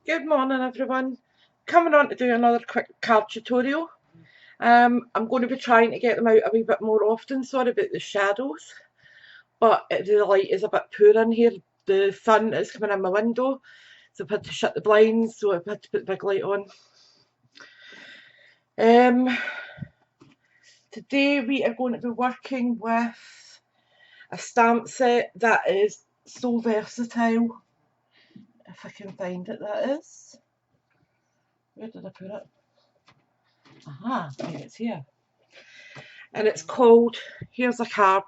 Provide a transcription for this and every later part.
Good morning everyone. Coming on to do another quick card tutorial. I'm going to be trying to get them out a wee bit more often. Sorry about the shadows, but the light is a bit poor in here. The sun is coming in my window, so I've had to shut the blinds, so I've had to put the big light on. Today we are going to be working with a stamp set that is so versatile. If I can find it, that is. Where did I put it? Aha, maybe it's here. And it's called, here's a card.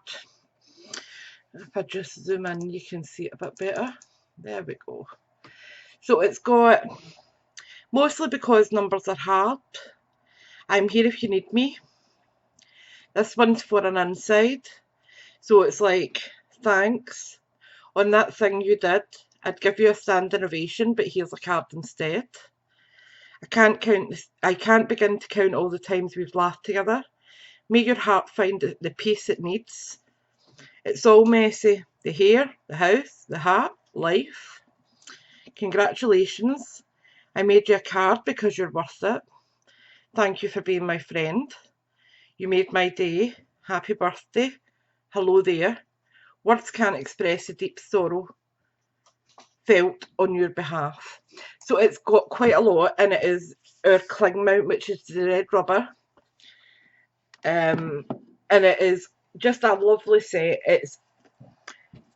If I just zoom in, you can see it a bit better. There we go. So it's got, mostly because numbers are hard, I'm here if you need me. This one's for an inside. So it's like, thanks. On that thing you did, I'd give you a standing ovation, but here's a card instead. I can't begin to count all the times we've laughed together. May your heart find the peace it needs. It's all messy. The hair, the house, the heart, life. Congratulations. I made you a card because you're worth it. Thank you for being my friend. You made my day. Happy birthday. Hello there. Words can't express the deep sorrow felt on your behalf. So it's got quite a lot, and it is our cling mount, which is the red rubber. And it is just a lovely set. It's,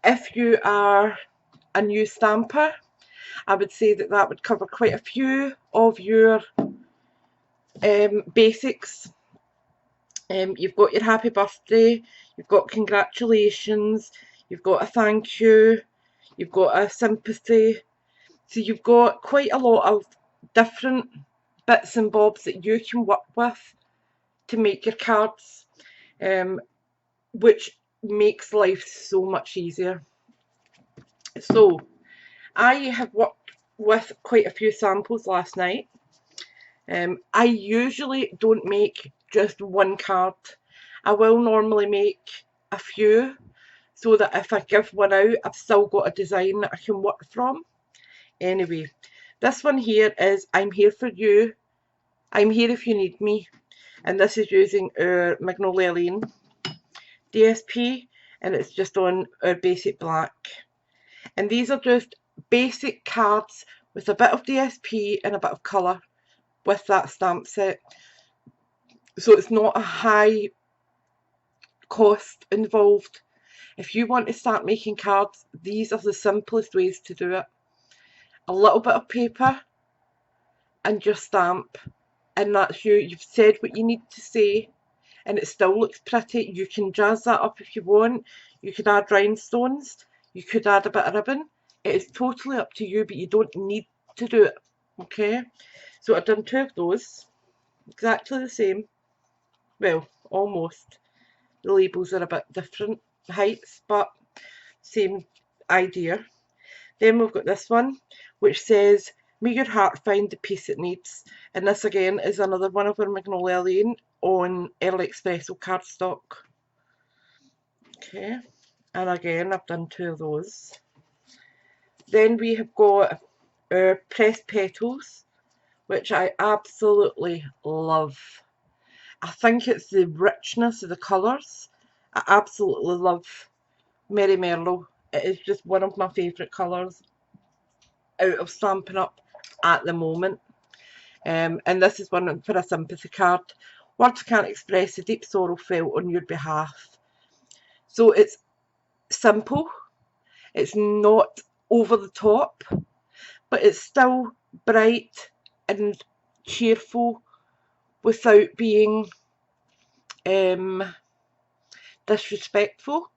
if you are a new stamper, I would say that that would cover quite a few of your basics. You've got your happy birthday, you've got congratulations, you've got a thank you, you've got a sympathy. So you've got quite a lot of different bits and bobs that you can work with to make your cards, which makes life so much easier. So I have worked with quite a few samples last night. I usually don't make just one card. I will normally make a few, so that if I give one out, I've still got a design that I can work from. Anyway, this one here is I'm here for you. I'm here if you need me. And this is using our Magnolia Lane DSP, and it's just on our basic black. And these are just basic cards with a bit of DSP and a bit of colour with that stamp set. So it's not a high cost involved. If you want to start making cards, these are the simplest ways to do it. A little bit of paper and your stamp, and that's you. You've said what you need to say, and it still looks pretty. You can jazz that up if you want. You could add rhinestones, you could add a bit of ribbon. It is totally up to you, but you don't need to do it. Okay, so I've done two of those, exactly the same. Well, almost. The labels are a bit different heights, but same idea. Then we've got this one, which says, may your heart find the peace it needs. And this again is another one of our Magnolia Lane on Early Espresso cardstock. Okay, and again I've done two of those. Then we have got our pressed petals, which I absolutely love. I think it's the richness of the colours. I absolutely love Merry Merlot. It is just one of my favourite colours out of Stampin' Up at the moment. And this is one for a sympathy card. Words can't express the deep sorrow felt on your behalf. So it's simple. It's not over the top, but it's still bright and cheerful without being disrespectful.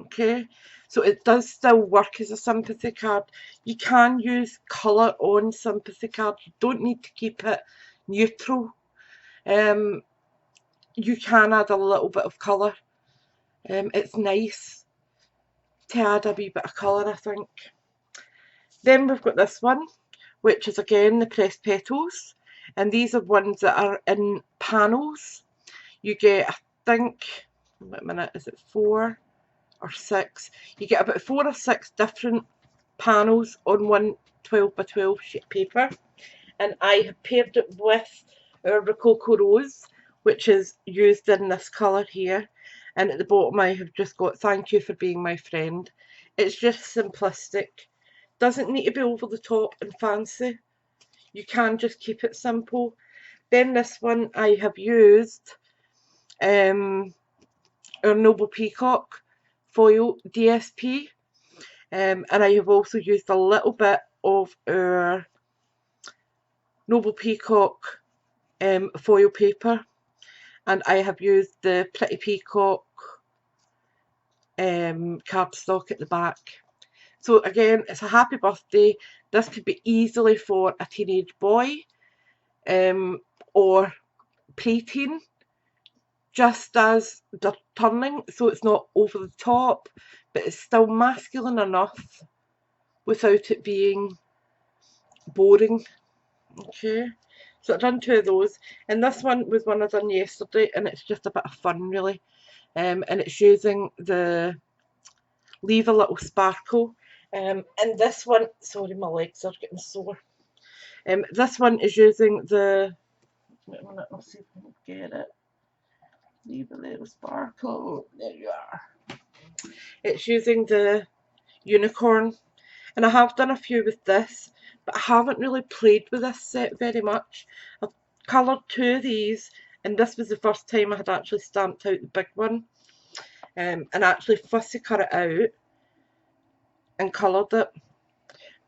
Okay, so it does still work as a sympathy card. You can use colour on sympathy cards. You don't need to keep it neutral. You can add a little bit of colour. It's nice to add a wee bit of colour, I think. Then we've got this one, which is again the pressed petals, and these are ones that are in panels. You get, I think, wait a minute, is it 4 or 6? You get about 4 or 6 different panels on one 12 by 12 sheet paper, and I have paired it with our Rococo Rose, which is used in this colour here, and at the bottom I have just got "Thank you for being my friend." It's just simplistic, doesn't need to be over the top and fancy, you can just keep it simple. Then this one I have used our Noble Peacock foil DSP, and I have also used a little bit of our Noble Peacock foil paper, and I have used the Pretty Peacock cardstock at the back. So again, it's a happy birthday. This could be easily for a teenage boy or preteen, just as they're turning, so it's not over the top, but it's still masculine enough without it being boring. Okay, so I've done 2 of those, and this one was one I done yesterday, and it's just a bit of fun really, and it's using the Leave a Little Sparkle, and this one, sorry my legs are getting sore, this one is using the, wait a minute, I'll see if I can get it, Leave a Little Sparkle, there you are. It's using the unicorn, and I have done a few with this, but I haven't really played with this set very much. I've coloured 2 of these, and this was the first time I had actually stamped out the big one, and actually fussy cut it out and coloured it,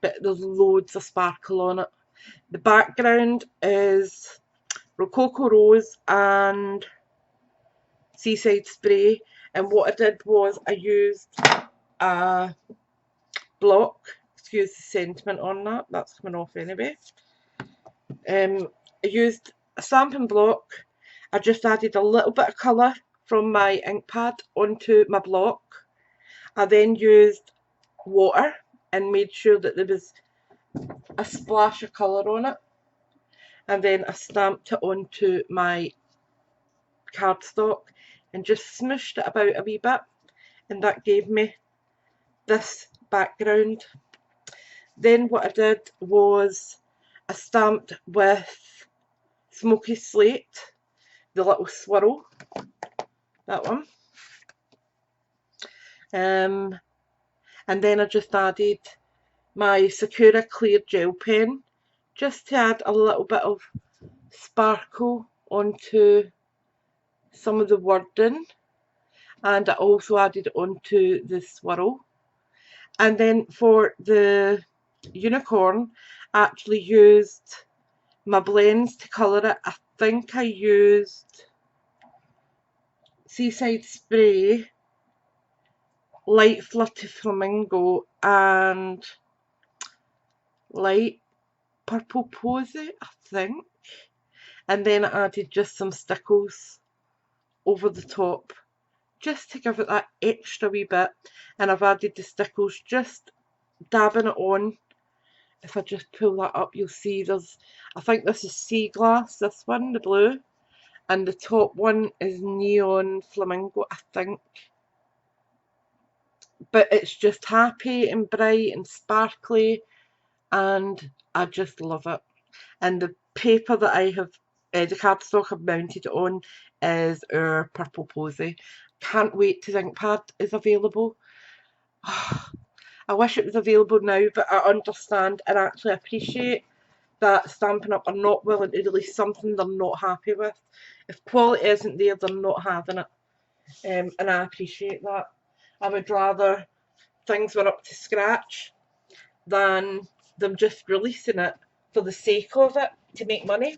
but there's loads of sparkle on it. The background is Rococo Rose and Seaside Spray, and what I did was I used a block, excuse the sentiment on that, that's coming off anyway. I used a stamping block, I just added a little bit of colour from my ink pad onto my block. I then used water and made sure that there was a splash of colour on it, and then I stamped it onto my cardstock and just smooshed it about a wee bit, and that gave me this background. Then what I did was I stamped with Smoky Slate, the little swirl, that one, and then I just added my Sakura clear gel pen just to add a little bit of sparkle onto some of the wording, and I also added it onto the swirl. And then for the unicorn, I actually used my blends to colour it. I think I used Seaside Spray, Light Flirty Flamingo, and Light Purple Posy, I think. And then I added just some stickles over the top, just to give it that extra wee bit. And I've added the stickles, just dabbing it on. If I just pull that up, you'll see there's, I think this is Sea Glass, this one, the blue, and the top one is Neon Flamingo, I think. But it's just happy and bright and sparkly, and I just love it. And the paper that I have, the cardstock I've mounted it on is our Purple Posy. Can't wait till the ink pad is available. I wish it was available now, but I understand and actually appreciate that Stampin' Up are not willing to release something they're not happy with. If quality isn't there, they're not having it, and I appreciate that. I would rather things were up to scratch than them just releasing it for the sake of it to make money.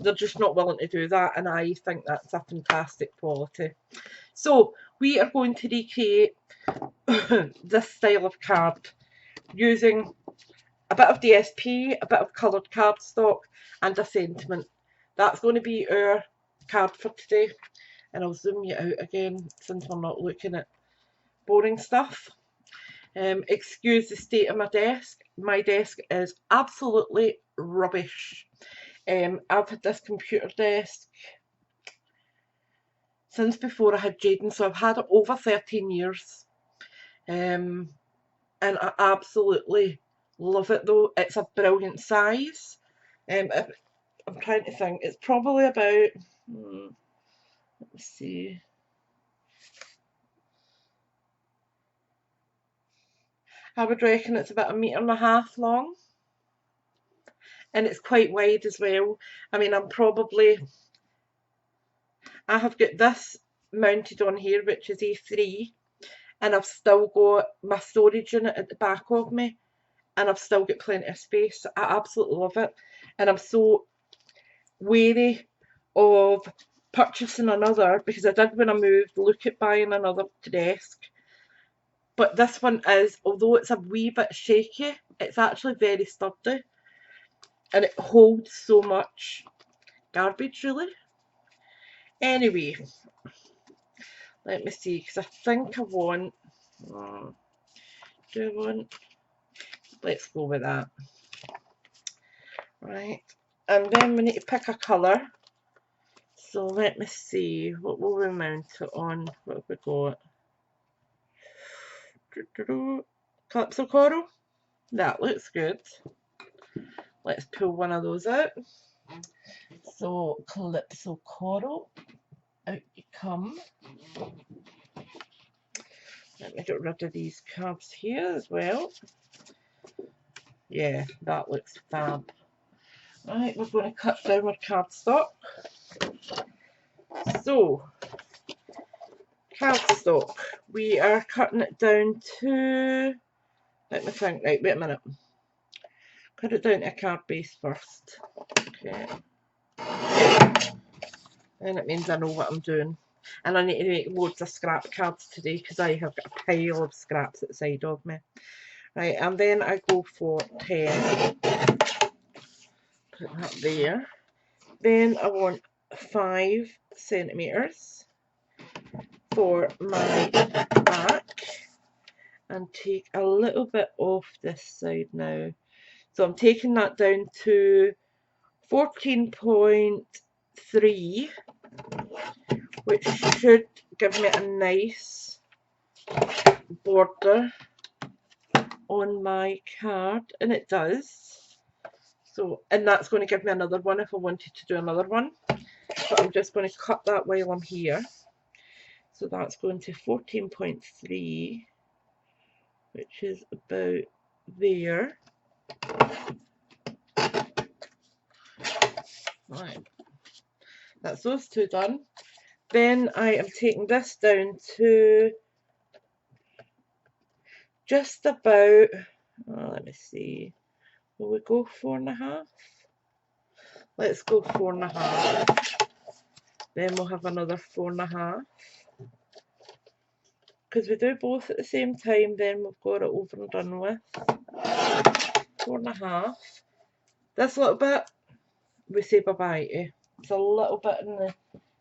They're just not willing to do that, and I think that's a fantastic quality. So we are going to recreate this style of card using a bit of DSP, a bit of coloured cardstock, and a sentiment. That's going to be our card for today, and I'll zoom you out again since we're not looking at boring stuff. Excuse the state of my desk. My desk is absolutely rubbish. I've had this computer desk since before I had Jaden, so I've had it over 13 years, and I absolutely Love it though. It's a brilliant size. I'm trying to think. It's probably about, let me see. I would reckon it's about 1.5 meters long. And it's quite wide as well. I mean, I have got this mounted on here, which is A3, and I've still got my storage unit at the back of me, and I've still got plenty of space. I absolutely love it, and I'm so wary of purchasing another, because I did, when I moved, look at buying another desk, but this one is, although it's a wee bit shaky, it's actually very sturdy, and it holds so much garbage, really. Anyway, let me see, because I think I want, do I want, let's go with that. Right, and then we need to pick a colour. So let me see, what will we mount it on? What have we got? Calypso Coral? That looks good. Let's pull one of those out. So Calypso Coral, out you come. Let me get rid of these cards here as well. Yeah, that looks fab. Right, we're going to cut down our cardstock. So, cardstock, we are cutting it down to, let me think, right, wait a minute. Cut it down to a card base first. Okay. Then it means I know what I'm doing. And I need to make loads of scrap cards today, because I have got a pile of scraps at the side of me. Right, and then I go for 10. Put that there. Then I want 5 centimetres for my back, and take a little bit off this side now. So I'm taking that down to 14.3, which should give me a nice border on my card, and it does. So, and that's going to give me another one if I wanted to do another one. But I'm just going to cut that while I'm here. So that's going to 14.3, which is about there. Right, that's those two done. Then I am taking this down to just about, let me see, will we go 4.5? Let's go 4.5. Then we'll have another 4.5. Because we do both at the same time, then we've got it over and done with. 4.5. This little bit, we say bye-bye to. It's a little bit on the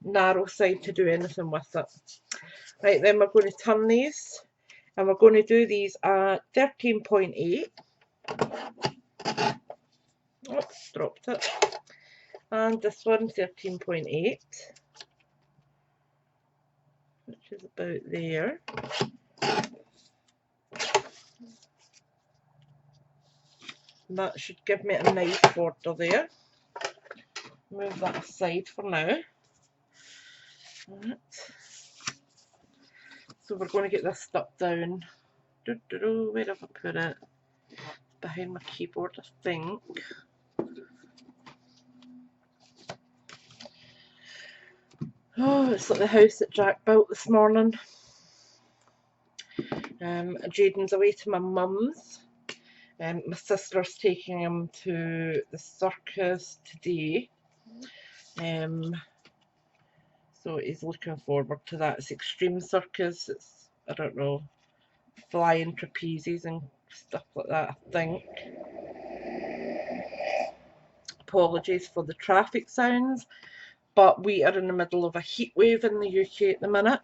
narrow side to do anything with it. Right, then we're going to turn these, and we're going to do these at 13.8. Oops, dropped it. And this one, 13.8, which is about there. And that should give me a nice border there. Move that aside for now. Right. So we're going to get this stuck down. Where have I put it? Behind my keyboard, I think. Oh, it's like the house that Jack built this morning. Jaden's away to my mum's. My sister's taking him to the circus today. So he's looking forward to that. It's extreme circus. It's, I don't know, flying trapezes and stuff like that, I think. Apologies for the traffic sounds, but we are in the middle of a heat wave in the UK at the minute,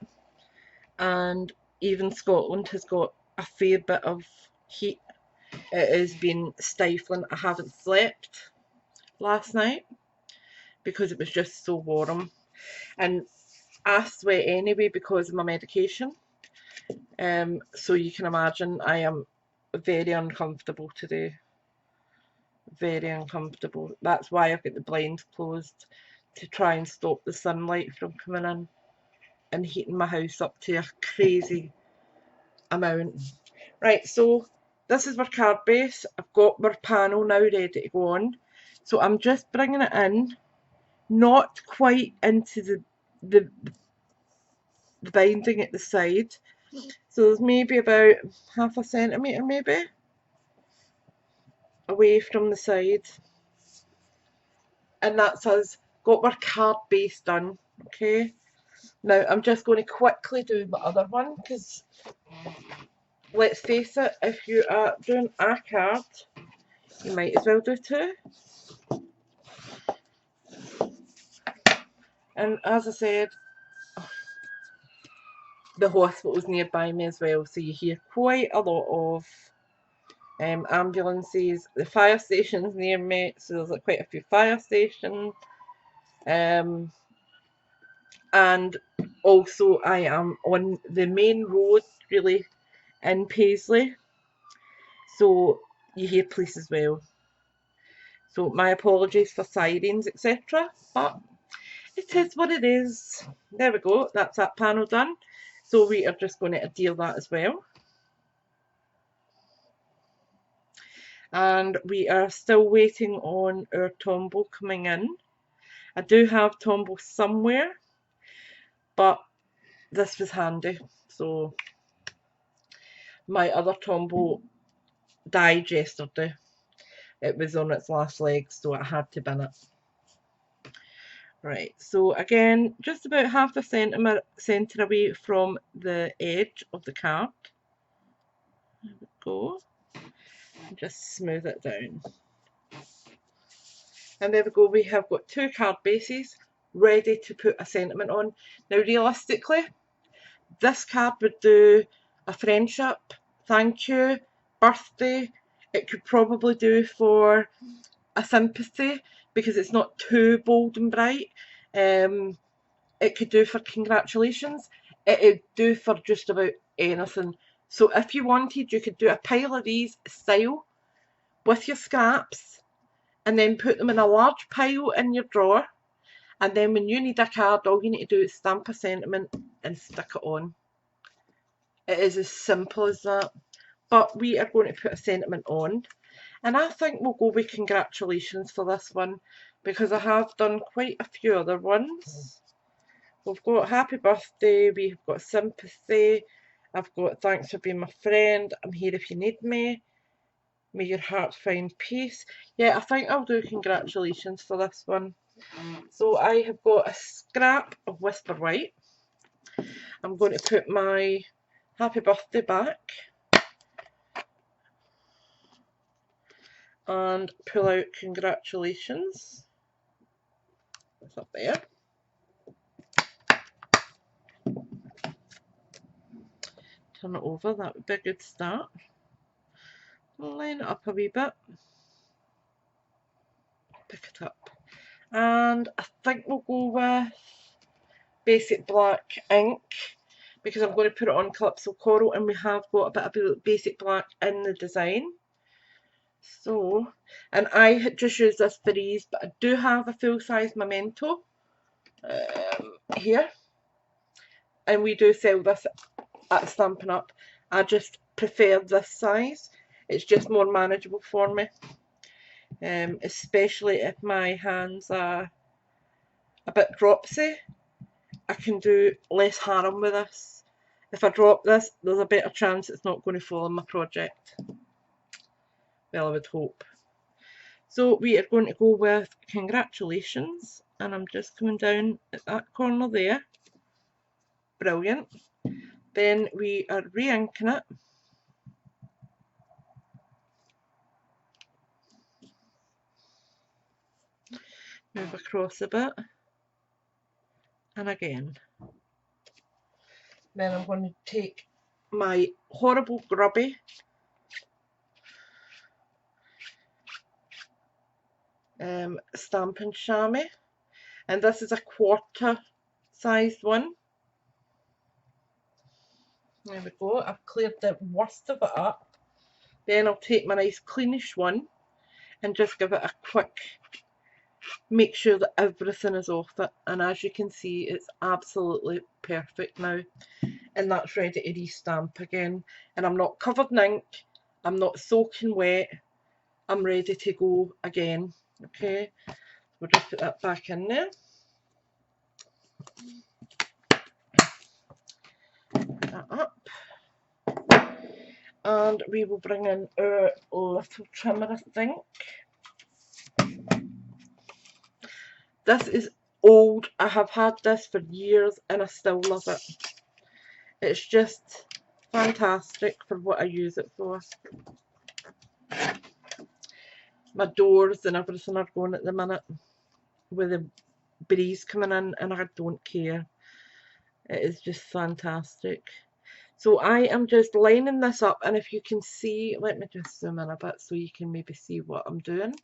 and even Scotland has got a fair bit of heat. It has been stifling. I haven't slept last night because it was just so warm, and I sweat anyway because of my medication. So you can imagine I am very uncomfortable today. very uncomfortable. That's why I've got the blinds closed, to try and stop the sunlight from coming in and heating my house up to a crazy amount. Right, so this is our card base. I've got our panel now ready to go on. So I'm just bringing it in, not quite into the binding at the side. So there's maybe about half a centimetre maybe away from the side. And that's us got our card base done. Okay. Now I'm just going to quickly do the other one, because let's face it, if you are doing a card, you might as well do two. And as I said, the hospital's nearby me as well, so you hear quite a lot of ambulances. The fire station's near me, so there's like quite a few fire stations. And also I am on the main road really in Paisley, so you hear police as well. So my apologies for sirens, etc. But it is what it is. There we go, that's that panel done. So we are just going to adhere that as well. And we are still waiting on our Tombow coming in. I do have Tombow somewhere, but this was handy. So my other Tombow died yesterday. It was on its last legs, so I had to bin it. Right, so again, just about half a centimetre away from the edge of the card. There we go. And just smooth it down. And there we go, we have got two card bases ready to put a sentiment on. Now realistically, this card would do a friendship, thank you, birthday. It could probably do for a sympathy because it's not too bold and bright. It could do for congratulations. It would do for just about anything. So if you wanted, you could do a pile of these style with your scraps and then put them in a large pile in your drawer. And then when you need a card, all you need to do is stamp a sentiment and stick it on. It is as simple as that. But we are going to put a sentiment on. And I think we'll go with congratulations for this one, because I have done quite a few other ones. We've got happy birthday, we've got sympathy, I've got thanks for being my friend, I'm here if you need me, may your heart find peace. Yeah, I think I'll do congratulations for this one. So I have got a scrap of Whisper White. I'm going to put my happy birthday back and pull out congratulations. It's up there. Turn it over, that would be a good start. Line it up a wee bit. Pick it up. And I think we'll go with basic black ink, because I'm going to put it on Calypso Coral and we have got a bit of basic black in the design. So, and I had just used this for ease, but I do have a full-size Memento here, and we do sell this at Stampin' Up. I just prefer this size. It's just more manageable for me, especially if my hands are a bit dropsy. I can do less harm with this. If I drop this, there's a better chance it's not going to fall in my project. Well, I would hope. So we are going to go with congratulations, and I'm just coming down at that corner there. Brilliant. Then we are re-inking it. Move across a bit. And again. Then I'm going to take my horrible grubby Stampin' Chamois, and this is a quarter sized one. There we go, I've cleared the worst of it up. Then I'll take my nice cleanish one, and just give it a quick, make sure that everything is off it, and as you can see it's absolutely perfect now, and that's ready to restamp again. And I'm not covered in ink, I'm not soaking wet, I'm ready to go again. Okay, we'll just put that back in there. Put that up. And we will bring in our little trimmer, I think. This is old, I have had this for years and I still love it. It's just fantastic for what I use it for. My doors and everything are going at the minute with the breeze coming in, and I don't care. It is just fantastic. So I am just lining this up, and if you can see, let me just zoom in a bit so you can maybe see what I'm doing.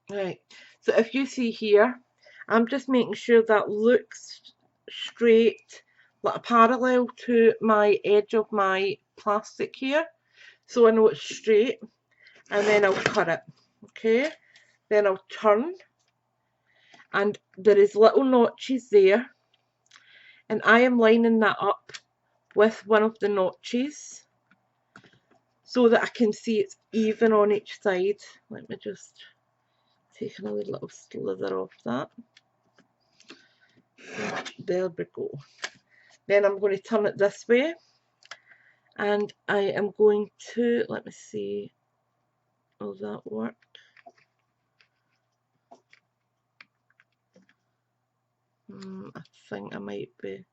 Right, so if you see here, I'm just making sure that looks straight, like a parallel to my edge of my plastic here, so I know it's straight, and then I'll cut it. Okay, then I'll turn, and there is little notches there, and I am lining that up with one of the notches so that I can see it's even on each side. Let me just take another little slither off that. There we go. Then I'm going to turn it this way, and I am going to, let me see, will that work? I think I might be,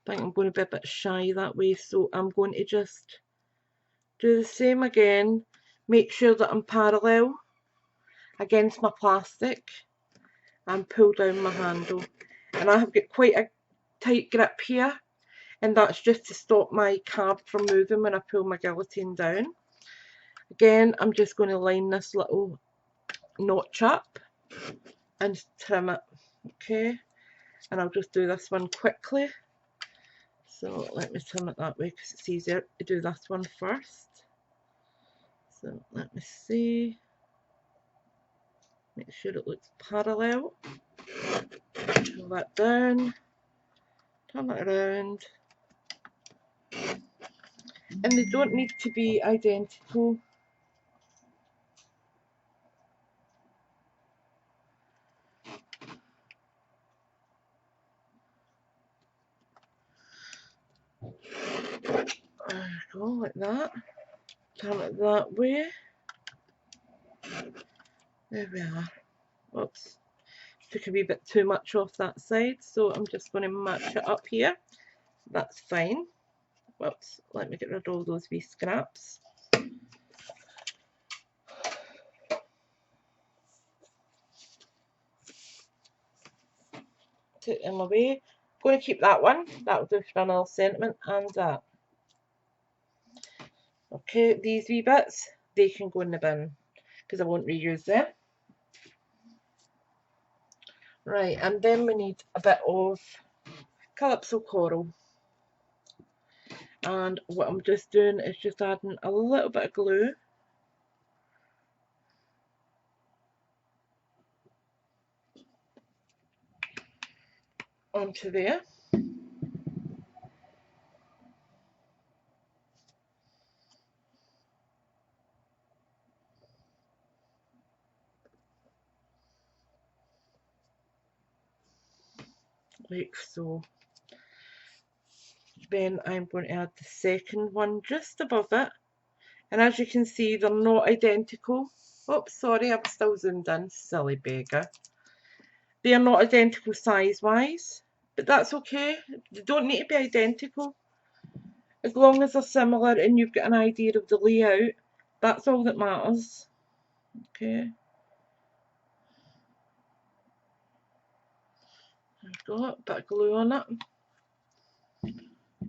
I think I'm going to be a bit shy that way, so I'm going to just do the same again, make sure that I'm parallel against my plastic, and pull down my handle. And I have got quite a tight grip here, and that's just to stop my card from moving when I pull my guillotine down. Again, I'm just going to line this little notch up and trim it. Okay, and I'll just do this one quickly. So let me trim it that way because it's easier to do this one first. So let me see, make sure it looks parallel. Pull that down, turn it around, and they don't need to be identical. There we go, like that. Turn it that way. There we are. Oops, took a wee bit too much off that side, so I'm just going to match it up here. That's fine. Whoops, let me get rid of all those wee scraps. Take them away. I'm going to keep that one. That'll do for another sentiment, and that. Okay, these wee bits, they can go in the bin because I won't reuse them. Right, and then we need a bit of Calypso Coral. And what I'm just doing is just adding a little bit of glue onto there. Like so. Then I'm going to add the second one just above it, and as you can see they're not identical. Oops, sorry, I'm still zoomed in, silly beggar. They are not identical size wise, but that's okay, they don't need to be identical. As long as they're similar and you've got an idea of the layout, that's all that matters. Okay, I've got a bit of glue on it.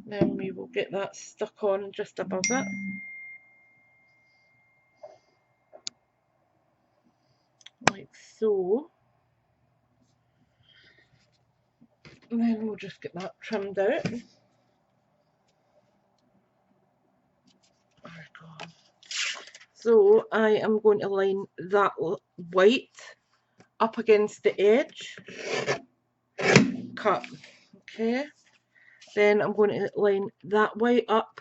Then we will get that stuck on just above it. Like so. And then we'll just get that trimmed out. There we go. So I am going to line that white up against the edge, cut, okay. Then I'm going to line that white up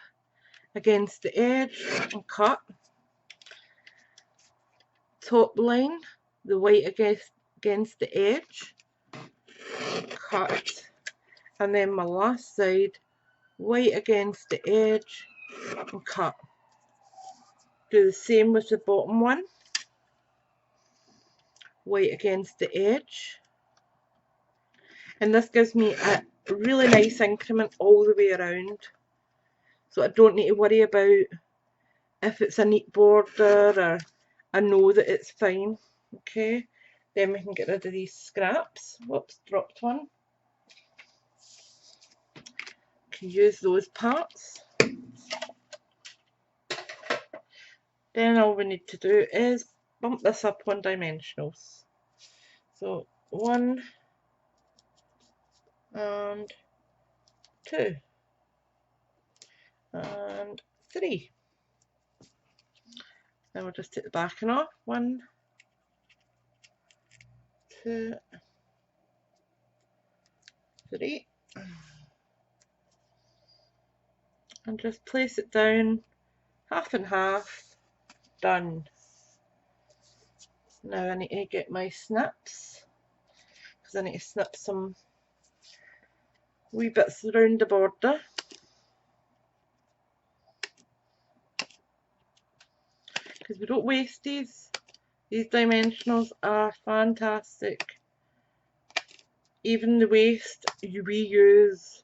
against the edge and cut. Top line the white against the edge, cut. And then my last side, white against the edge and cut. Do the same with the bottom one, white against the edge. And this gives me a really nice increment all the way around. So I don't need to worry about if it's a neat border, or I know that it's fine. Okay, then we can get rid of these scraps. Whoops, dropped one. Can use those parts. Then all we need to do is bump this up 1 dimensionals. So 1 and 2 and 3. Then we'll just take the backing off. 1, 2, 3. And just place it down half and half. Done. Now I need to get my snips, because I need to snip some wee bits around the border. Because we don't waste these. These dimensionals are fantastic. Even the waist, we use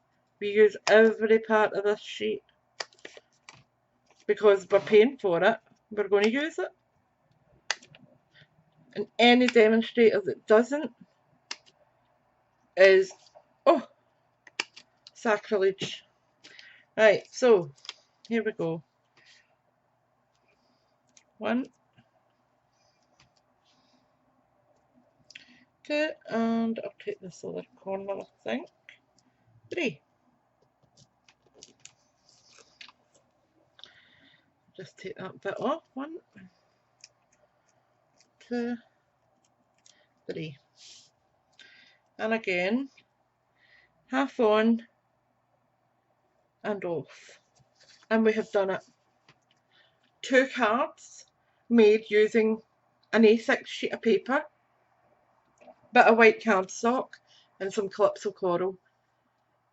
every part of this sheet. Because we're paying for it, we're going to use it. And any demonstrator that doesn't is, oh, sacrilege. Right, so here we go. 1, 2, and I'll take this other corner, I think. 3. Just take that bit off. 1, 2, 3. And again, half on and off. And we have done it. 2 cards made using an A6 sheet of paper, bit of white cardstock and some Calypso coral.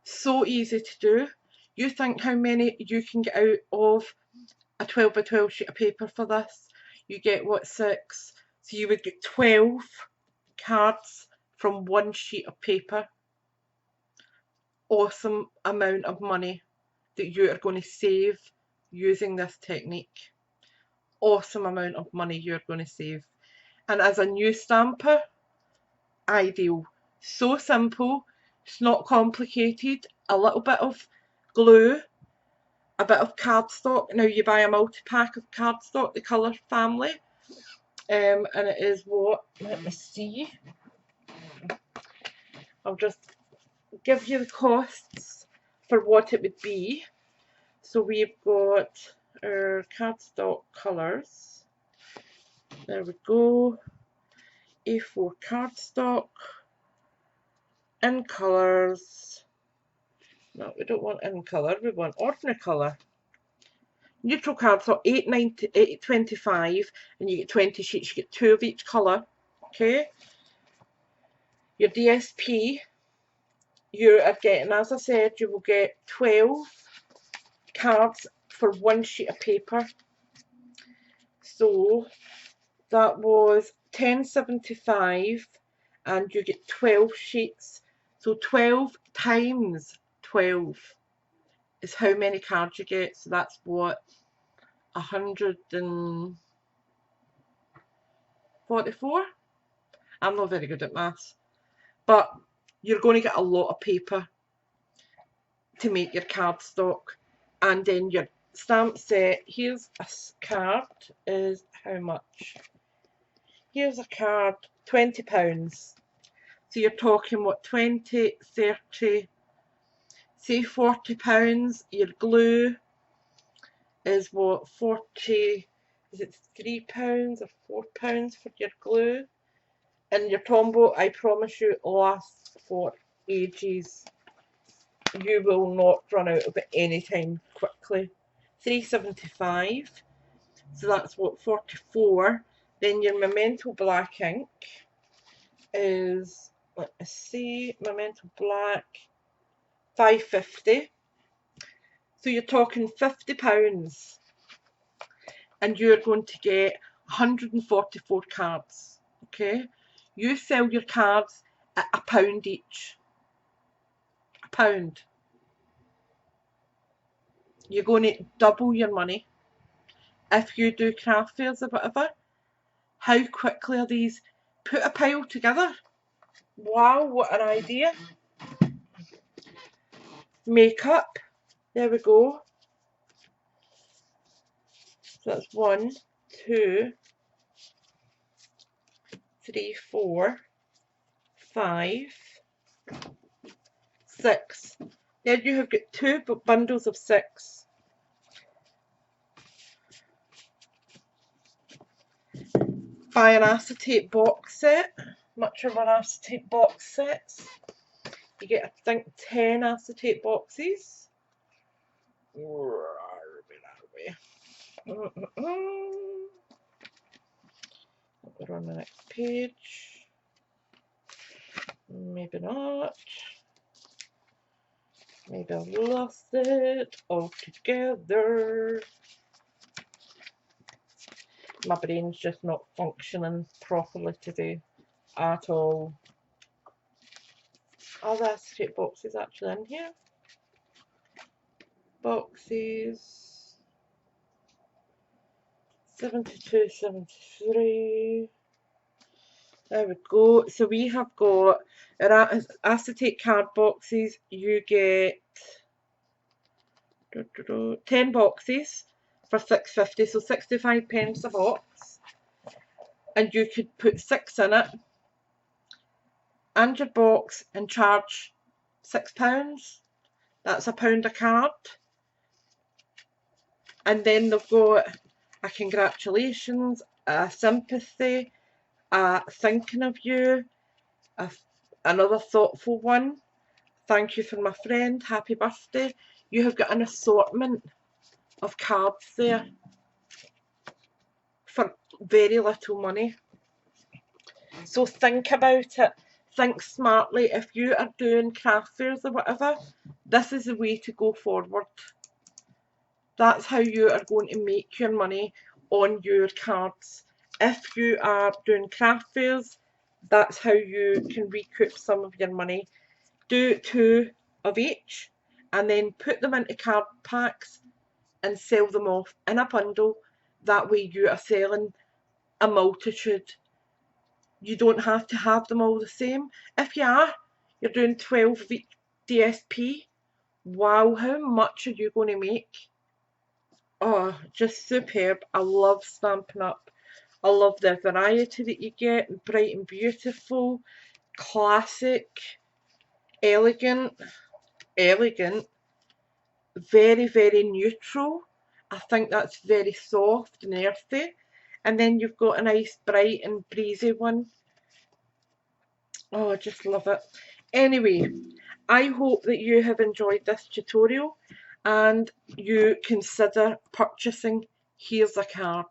So easy to do. You think how many you can get out of a 12 by 12 sheet of paper for this. You get what, 6? So you would get 12 cards from 1 sheet of paper. Awesome amount of money that you are going to save using this technique. Awesome amount of money you're going to save. And as a new stamper, ideal. So simple, it's not complicated. A little bit of glue, a bit of cardstock. Now you buy a multi-pack of cardstock, the colour family, and it is what, let me see, I'll just give you the costs for what it would be. So we've got our cardstock colours, there we go, A4 cardstock, in colours, no, we don't want in colour, we want ordinary colour. Neutral cardstock, $8.25, and you get 20 sheets, you get 2 of each colour, okay. Your DSP, you are getting, as I said, you will get 12 cards for 1 sheet of paper. So that was $10.75, and you get 12 sheets. So 12 times 12 is how many cards you get. So that's what, 144? I'm not very good at maths, but you're going to get a lot of paper to make your cardstock. And then your stamp set, here's a card, is how much? Here's a card, £20. So you're talking what, 20, 30, say £40. Your glue is what, 40, is it £3 or £4 for your glue? And your Tombow, I promise you, lasts for ages. You will not run out of it anytime quickly. £3.75. So that's what, 44. Then your Memento Black ink is, let us see, Memento Black, £5.50. So you're talking £50, and you're going to get 144 cards. Okay, you sell your cards at £1 each. £1. You're going to double your money if you do craft fairs or whatever. How quickly are these? Put a pile together. Wow, what an idea. Makeup. There we go. So that's 1, 2, 3, 4, 5, 6. There you have got 2 bundles of 6. Buy an acetate box set. Much of our acetate box sets. You get, I think, 10 acetate boxes. Where are we? We're on the next page. Maybe not. Maybe I've lost it altogether. My brain's just not functioning properly today at all. Are the acetate boxes actually in here? Boxes 72, 73. There we go. So we have got our acetate card boxes. You get 10 boxes for £6.50, so 65p a box, and you could put 6 in it and your box and charge £6. That's £1 a card. And then they've got a congratulations, a sympathy, a thinking of you, another thoughtful one, thank you for my friend, happy birthday. You have got an assortment of cards there for very little money. So think about it. Think smartly. If you are doing craft fairs or whatever, this is the way to go forward. That's how you are going to make your money on your cards. If you are doing craft fairs, that's how you can recoup some of your money. Do 2 of each and then put them into card packs and sell them off in a bundle. That way you are selling a multitude. You don't have to have them all the same. If you are, you're doing 12 of each DSP. Wow, how much are you going to make? Oh, just superb. I love Stampin' Up. I love the variety that you get. Bright and beautiful, classic, elegant, very, very neutral. I think that's very soft and earthy. And then you've got a nice bright and breezy one. Oh, I just love it. Anyway, I hope that you have enjoyed this tutorial and you consider purchasing Here's a Card.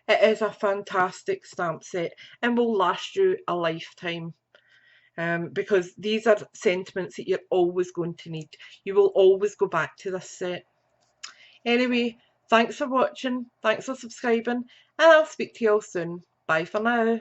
It is a fantastic stamp set and will last you a lifetime. Because these are sentiments that you're always going to need. You will always go back to this set. Anyway, thanks for watching, thanks for subscribing, and I'll speak to you all soon. Bye for now.